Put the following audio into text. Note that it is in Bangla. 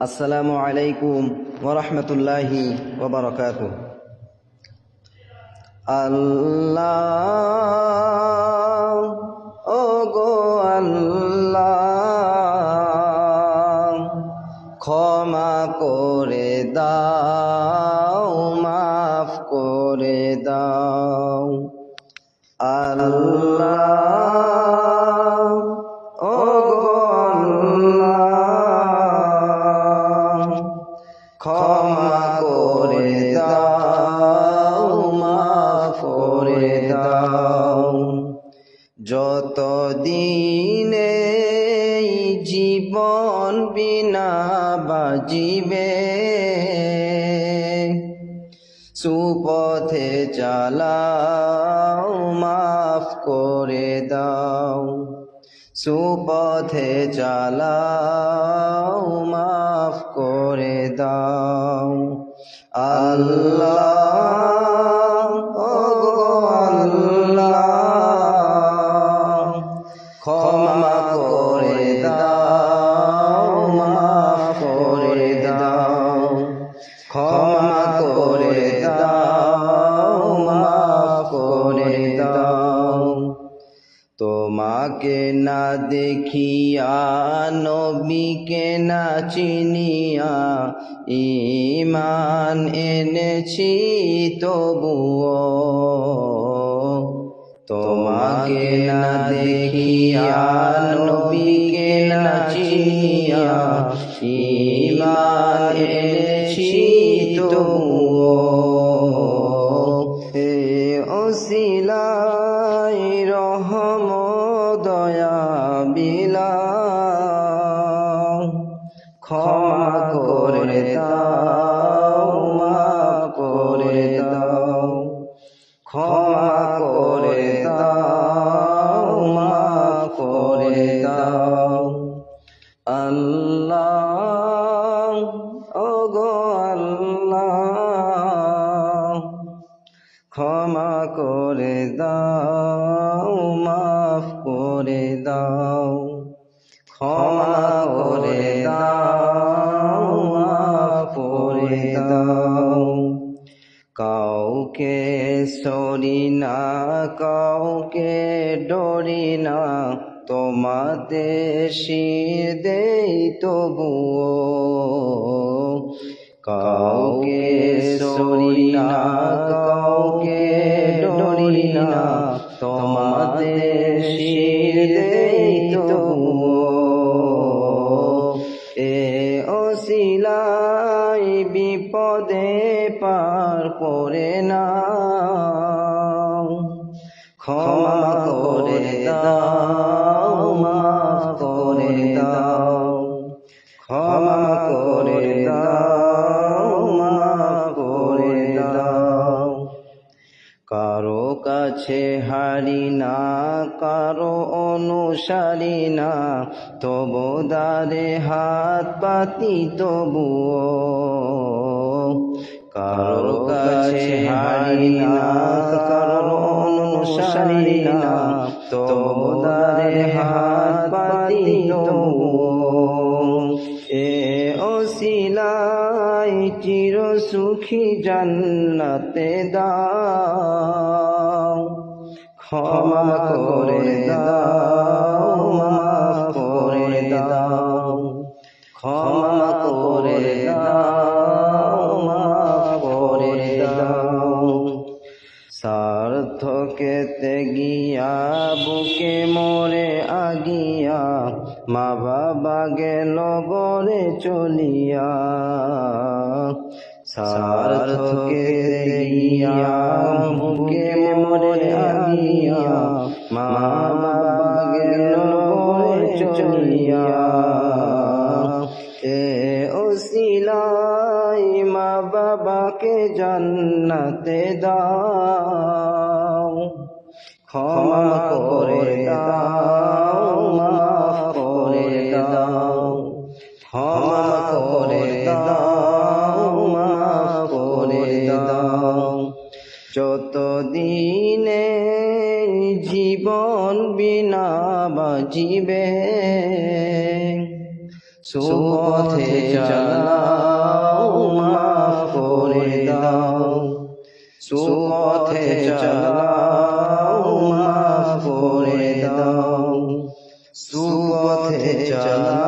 আসসালামু আলাইকুম ওয়া রাহমাতুল্লাহি ওয়া বারাকাতুহু। আল্লাহ ওগো আল্লাহ, ক্ষমা করে দাও, মাফ করে দাও। আল্লাহ ওগো আল্লাহ, ক্ষমা করে দাও, মাফ করে দাও। যত দিনে জীবন বিনা বাজিবে, সুপথে চালাও, মাফ করে দাও। সুপথে চালাও, মাফ করে দাও। আল্লাহ ওগো আল্লাহ, ক্ষমা করে দাও, মাফ করে দাও। ক্ষমা করে দাও, মাফ করে দাও। তোমাকে না দেখিয়া, নবীকে না চিনিয়া, ঈমান এনেছি তবুও। তোমাকে না দেখিয়া, নবীকে না চিনিয়া, ঈমান এনেছি তবুও। হে ওসিলাই রহম দয়া বিলাও, ক্ষমা করে দাও, মাফ করে দাও। ক্ষমা করে দাও, মাফ করে দাও। আল্লাহ ওগো আল্লাহ, ক্ষমা করে দাও, মাফ করে দাও। ক্ষমা করে দাও, মাফ করে দাও। কাউকে সরি না, কাউকে ডরি না, তোমাতে শির দেই তবুও। কাউকে সরি না, কাউকে ডরি না, তোমাতে শির দেই তবুও। এ ওসিলাই বিপদে পার করে নাও, ক্ষমা করে দাও, মাফ করে দাও। ক্ষমা করে দাও, মাফ করে দাও। কারো কাছে হারি না, কারো অনুসারী না, তবু দ্বারে হাত পাতি তবুও। কারো কাছে হারি না, কারো অনুসারী না, তবু দ্বারে হাত পাতি তবুও। এ ওসিলাই চির সুখী জান্নাতে দাও, ক্ষমা করে দাও, মাফ করে দাও। ক্ষমা করে দাও, মাফ করে দাও। সার্থকে ত্যাগিয়া, বুকে মোরে আগিয়া, মা বাবা গেল গরে চলিয়া। সার্থকে ত্যাগিয়া, বুকে মোরে আগিয়া, মা বাবা গেল গরে চলিয়া। এ ওসিলাই মা বাবাকে জান্নাতে দাও, ক্ষমা করে দাও, মাফ করে দাও। ক্ষমা করে দাও, মাফ করে দাও। যত দিনে জীবন বিনা বাজিবে, সুপথে চালাও মাফ করে দাও, সুপথে চালাও মাফ করে দাও, সুপথে চালাও